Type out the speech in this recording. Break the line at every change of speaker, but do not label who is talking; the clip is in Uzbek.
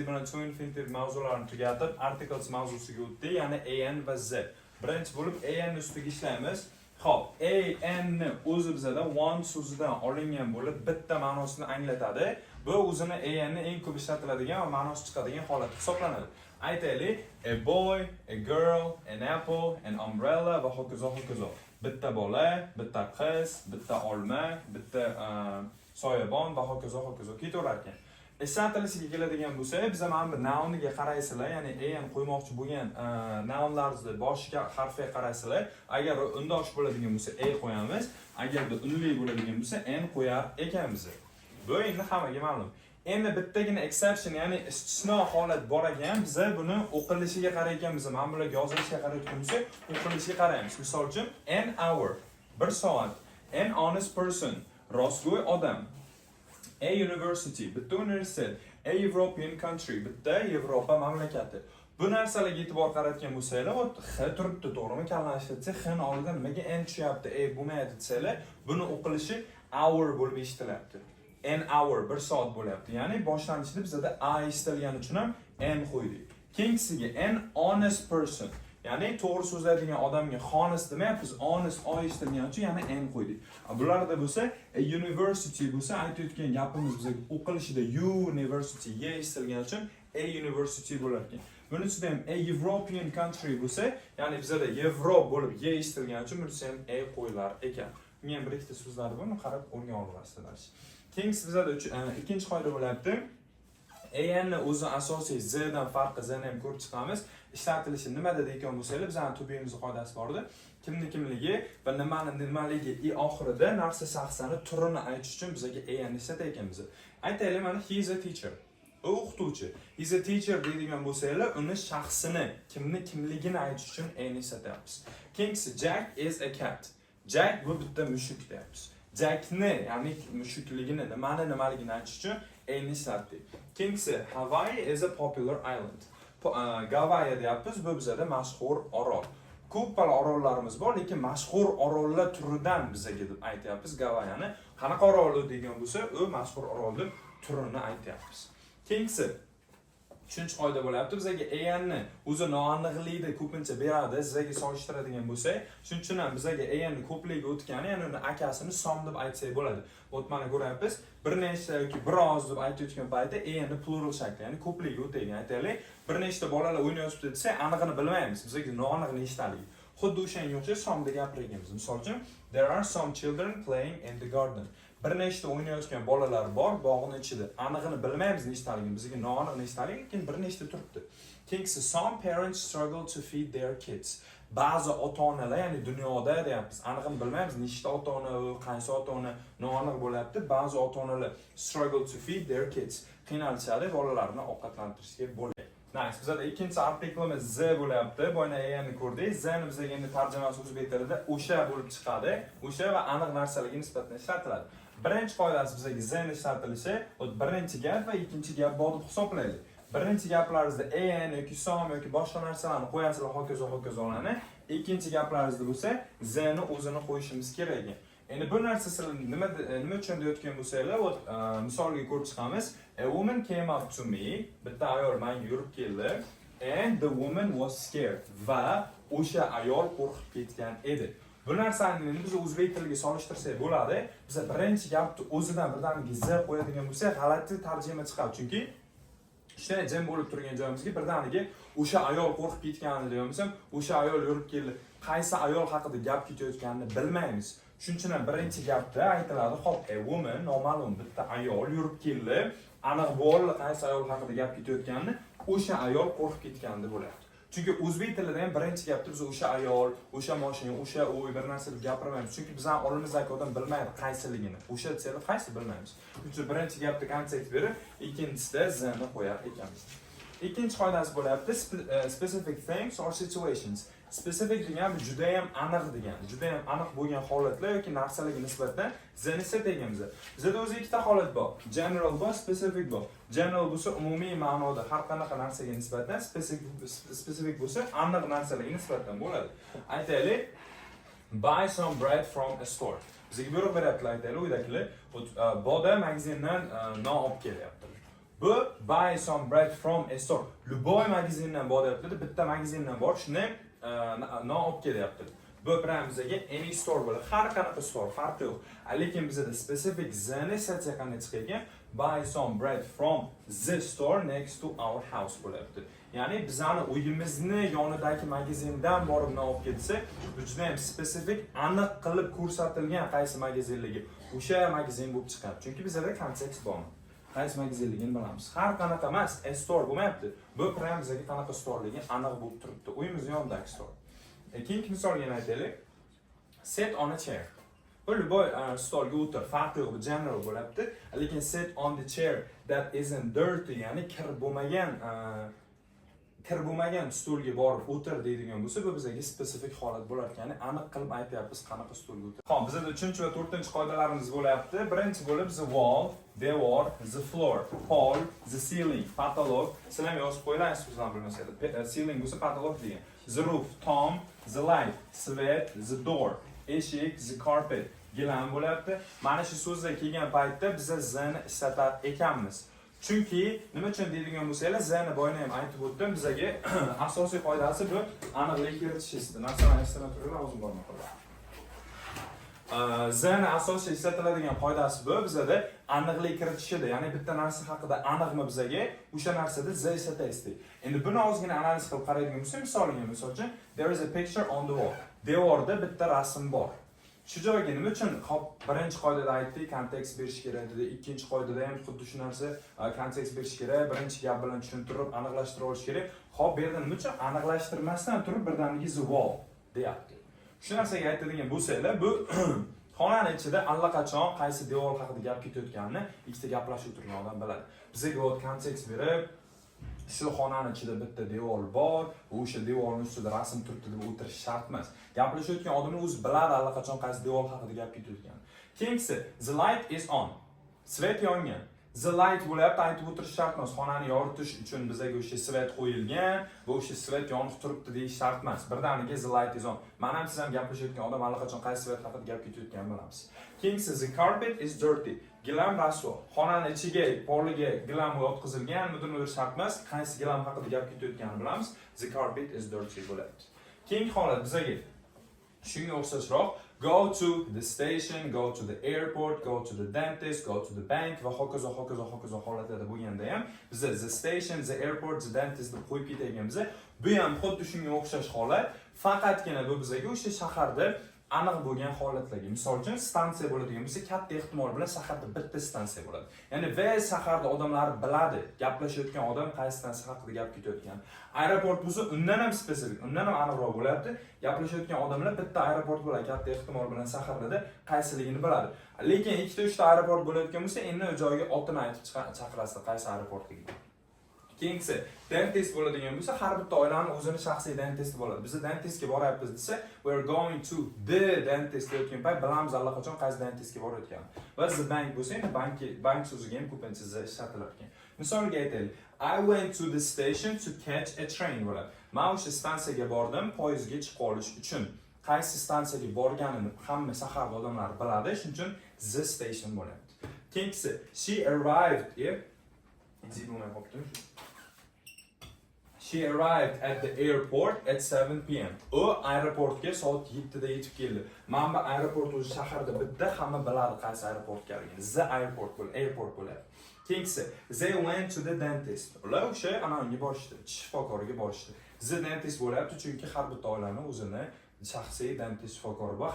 bilan to infinitive mavzularini tugatib, articles mavzusiga o'tdik, ya'ni an va z. Birinchi bo'lib an ustiga ishlaymiz. Xo'p, an ni o'zi bizada one so'zidan olingan bo'lib, bitta ma'nosini anglatadi. Bu o'zini an ni eng ko'p ishlatiladigan va ma'nosi chiqadigan holat hisoblanadi. Aytaylik, a boy, a girl, an apple, an umbrella va hokazo hokazo. Bitta bola, bitta qiz, bitta olma, bitta soyabon va hokazo hokazo ketaverar ekan. Ishlatilishiga keladigan bo'lsa, biz mana bu nounga qaraysizlar, ya'ni an qo'ymoqchi bo'lgan nounlarni boshiga harfiga qaraysizlar. Agar undosh bo'ladigan bo'lsa, qo'yamiz. Agarda unli bo'ladigan bo'lsa, n qo'yar ekanmiz. Bu endi hammaga ma'lum. Endi bittagina exception, ya'ni istisno holat bor ekan, biz buni o'qilishiga qarayotganmiz. Mana bularga yozilishiga qarayotganmiz, o'qilishiga qaraymiz. Misol uchun, an hour, 1 soat, an honest person, rostgo'y odam. A university, bitta universitet, a European country, bitta Yevropa mamlakati. Bu narsalarga e'tibor qaratgan bo'lsanglar, x turibdi, to'g'rimi? Kallan ishlatsa, x ni oldidan nimaga n tushyapti, bo'lmaydi desanglar, buni o'qilishi hour bo'lib eshitilyapti. An hour, 1 soat bo'lyapti. Ya'ni boshlanishida bizda a eshitilgani uchun ham n qo'ydik. Keyingisiga an honest person. Ya'ni to'g'ri so'zlaydigan odamga honest demayapmiz, honest eshitilgani uchun yana n qo'ydik. Bularda bo'lsa, university bo'lsa, aytayotgan gapimiz bizga o'qilishida university eshitilgani uchun university bo'lar ekan. Buning ichida ham a European country bo'lsa, ya'ni bizda Yevropa bo'lib eshitilgani uchun bunisi ham qo'yilar ekan. Bunga ham bir ikkita so'zlar bor, uni qarab o'rganib olasizlar. Keyingisi bizda ikkinchi qoida bo'lyapti. an ni o'zi asosiy z dan farqi z-ni ham ko'rib chiqamiz. Ishlatilishi nimada degan bo'lsanglar, bizning tubimiz qoidasi bor edi. Kimligi va nimaligi oxirida narsa shaxsani turini aytish uchun bizga an ishlatar ekanmiz. Aytaylik, mana he is a teacher. U o'qituvchi. He is a teacher deydigan bo'lsanglar, uni shaxsini, kimligini aytish uchun an ishlatyapmiz. Keyingisi Jack is a cat. Jack bu bitta mushuk deyapmiz. Jackni, ya'ni mushukligini, nimaligini aytish uchun an ishlatdik. Keyingisi Hawaii is a popular island. Gavayi deyapmiz, bu bizda mashhur orol. Ko'p orollarimiz bor, lekin mashhur orollar turidan bizga deb aytyapmiz Gavayini. Qanaqa orol degan bo'lsa, u mashhur orolning turini aytyapmiz. Keyingisi 3-qoida bo'lyapti. Bizga an ni o'zi noaniqlikda ko'pincha beradi, sizga solishtiradigan bo'lsa, shuning uchun ham bizga an ni ko'pligiga o'tgani, ya'ni uni akasini som deb aytsak bo'ladi. Mana ko'ryapmiz, bir nechta yoki biroz deb aytayotgan paytda an ni plural shaklda, ya'ni ko'pligiga o'taydi. Aytaylik, bir nechta bolalar o'ynayotibdi desa, aniqini bilmaymiz. Bizga noaniqni eshitalik. Xuddi o'shanga o'xshash somda gapirganmiz. Misol uchun, there are some children playing in the garden. Bir nechta o'ynayotgan bolalar bor bog'ning ichida. Aniqini bilmaymiz nechtaligini, bizga noaniqni eshitalik, lekin bir nechta turibdi. Keyingisi some parents struggle to feed their kids. Ba'zi ota-onalar, ya'ni dunyoda deyapmiz, aniqini bilmaymiz, nechta ota-ona, qaysi ota-ona noaniq bo'lyapti. Ba'zi ota-onalar struggle to feed their kids. Qiynalishadi bolalarini ovqatlantirishga bo'ladi. Nice. Bizda ikkinchi artiklimiz z bo'lyapti. Boyna ni ko'rdik. Z ni bizga endi tarjimasi o'zbek tilida o'sha bo'lib chiqadi. O'sha va aniq narsalarga nisbatan ishlatiladi. Birinchi qoidasi bizga z ni ishlatilishi, birinchi gap va ikkinchi gap bor deb hisoblaylik. Birinchi gaplaringizda an yoki som yoki boshqa narsalarni qo'yasizlar, hokazolarni. Ikkinchi gaplaringizda bo'lsa, z ni o'zini qo'yishimiz kerak ekan. Endi bu narsa sizlarni nima uchun deyotgan bo'lsanglar, misolga ko'rib chiqamiz. A woman came up to me, bitta ayol menga yurib keldi, and the woman was scared. Va o'sha ayol qo'rqib ketgan edi. Bu narsani endi biz o'zbek tiliga solishtirsak bo'ladi. Biz birinchi gapni o'zidan birdaniga z qo'yadigan bo'lsak, g'alati tarjima chiqadi. Chunki ishda jim bo'lib turgan joyimizga birdaniga o'sha ayol qo'rqib ketganini deymiz, o'sha ayol yurib keldi. Qaysi ayol haqida gap ketayotganini bilmaymiz. Shuning uchun ham birinchi gapda aytiladi, xo'p, a woman noma'lum bitta ayol yurib keldi. Aniq bo'ldi qaysi ayol haqida gap ketayotganini, o'sha ayol qo'rqib ketgandi bo'lyapti. Chunki o'zbek tilida ham birinchi gapda biz o'sha ayol, o'sha mashina, o'sha uy bir narsa deb gapirmaymiz. Chunki bizning oldimizdagi odam bilmaydi qaysiligini. O'sha desanglar qaysi bilmaymiz. Shuning uchun birinchi gapda konsepт berib, ikkinchisida z-ni qo'yar ekanmiz. Ikkinchi qoidasi bo'lyapti specific things or situations. Specific degani juda ham aniq degani. Juda ham aniq bo'lgan holatlar yoki narsalarga nisbatan z-ni ishlatyapmiz. Bizda o'zi ikkita holat bor. General bor, specific bor. General bo'lsa umumiy ma'noda har qanaqa narsaga nisbatan, specific bo'lsa aniq narsalarga nisbatan bo'ladi. Aytaylik, buy some bread from a store. Bizga buyruq beryaptilar, aytaylik, uydagilar boda magazindan non olib kelyapti. Bu buy some bread from a store. Любой magazindan bor deyapti. Bitta magazindan bor, shuni non olib kelyapti. Bu bilan bizga any store bo'ladi. Har qanaqa store farqi yo'q. Lekin bizda specific zani setsiya qanday chiqayotgan? Buy some bread from the store next to our house bo'lyapti. Ya'ni bizani uyimizni yonidagi magazindan borib non olib ketsa, bu juda ham specific, aniq qilib ko'rsatilgan qaysi magazinligi. O'sha magazin bo'lib chiqadi. Chunki bizda kontekst bor. Qaysi magazinligini bilamiz. Har qanaqa emas, store bo'lmayapti. Bu prям bizga qanaqa storeligi aniq bo'lib turibdi. Uyimiz yonidagi store. Keyingi misolga aytaylik. Sit on a chair. Bu любой stolga o'tir, farqi yo'q, general bo'lyapti. Lekin sit on the chair that isn't dirty, ya'ni kir bo'lmagan stolga borib o'tir deydigan bo'lsa, bu bizga spesifik holat bo'lar ekan, ya'ni aniq qilib aytyapmiz qanaqa stolga o'tir. Xo'p, bizda 3 va 4 qoidalarimiz bo'lyapti. Birinchi bo'lib the wall, devor, the floor, pole, the ceiling, patolog. Sizlar yozib qo'yinglar, sizlar bilmasanglar. Ceiling bo'lsa patolog degan. The roof, tom, the light, svet, the door, eshik, the carpet. Gilam bo'lyapti. Mana shu so'zlar kelgan paytda biz zani ishlatar ekanmiz. Chunki nima uchun deydigan bo'lsanglar, zani boyni ham aytib o'tdim, bizga asosiy qoidasi bu aniqlik kiritishdir. Narsani aytishdan turib o'zim bormoq qilaman. Zani asosiy ishlatiladigan qoidasi bu bizda aniqlik kiritishida, ya'ni bitta narsa haqida aniqmi bizga, o'sha narsada z ishlataysiz. Endi buni ozgina analiz qilib qaraydigan bo'lsak, misol uchun there is a picture on the wall. Devorda bitta rasm bor. Shu joyga nima uchun birinchi qoidada aytdik, kontekst berish kerak dedi. Ikkinchi qoidada ham xuddi shu narsa, kontekst berish kerak, birinchi gap bilan tushuntirib, aniqlashtira olish kerak. Xo'p, bu yerda nima uchun aniqlashtirmasdan turib birdaniga the wall deyapti. Shu narsaga aytadigan bo'lsanglar, bu xonani ichida allaqachon qaysi devor haqida gap ketayotganini ikkita gaplashib turgan odam biladi. Bizga kontekst berib, shu xonani ichida bitta devor bor, o'sha devorning ustida rasm turibdi deb o'tirish shart emas. Gaplashayotgan odamning o'zi biladi allaqachon qaysi devor haqida gap ketayotganini. Keyingisi, the light is on. Svet yongan. The light bo'lyapti, aytib o'tirish shart emas. Xonani yoritish uchun bizga o'sha svet qo'yilgan va o'sha svet yonib turibdi deyish shart emas. Birdaniga the light is on. Mana ham siz ham gaplashayotgan odam allaqachon qaysi svet haqida gap ketayotganini bilamiz. Keyingisi, the carpet is dirty. Gilam rasvo. Xonani ichiga, poliga gilam yotqizilgan, mudir shart emas. Qaysi gilam haqida gap ketayotganini bilamiz. The carpet is dirty bo'lyapti. Keyingi holat bizga shunga o'xshashroq. Go to the station, go to the airport, go to the dentist, go to the bank va hokazo holatlarda bo'lganda ham biz the station, the airport, the dentist deb qo'yib ketganmiz. Bu ham xuddi shunga o'xshash holat, faqatgina bu bizga o'sha shaharda aniq bo'lgan holatlarga. Misol uchun stansiya bo'ladigan bo'lsa, katta ehtimol bilan shaharda bitta stansiya bo'ladi. Ya'ni va shaharda odamlar biladi, gaplashayotgan odam qaysi stansiya haqida gap ketayotgan. Aeroport bo'lsa, undan ham spesifik, undan ham aniqroq bo'lyapti. Gaplashayotgan odamlar bitta aeroport bo'ladi, katta ehtimol bilan shaharda qaysiligini biladi. Lekin ikkita uchta aeroport bo'layotgan bo'lsa, endi o'sha joyga otini aytib chaqirasiz, qaysi aeroportligiga. Keyingisi, dentist bo'ladigan bo'lsa, har bitta oilaning o'zini shaxsiy dentisti bo'ladi. Biz dentistga boryapmiz desa, we are going to the dentist deyotgan payt bilamiz allaqachon qaysi dentistga borayotganini. Va the bank bo'lsa, endi bank so'ziga ham ko'pincha ishlatilar ekan. Misolga aytaylik, I went to the station to catch a train bo'ladi. Men o'sha stansiyaga bordim, poyezdga chiqib olish uchun. Qaysi stansiyaga borganini hamma shahar odamlar biladi, shuning uchun the station bo'lyapti. Keyingisi, she arrived here. She arrived at the airport at 7 p.m. O aeroportga soat 7 da yetib keldi. Mana bu aeroport o'zi shaharda bitta, hamma biladi qaysi aeroportgaligini. The airport bo'ladi. Keyingisi, they went to the dentist. Ular o'sha anavga borishdi, shifokoriga borishdi. The dentist bo'lyapti, chunki har bitta oilaning o'zini shaxsiy dentist shifokori bor.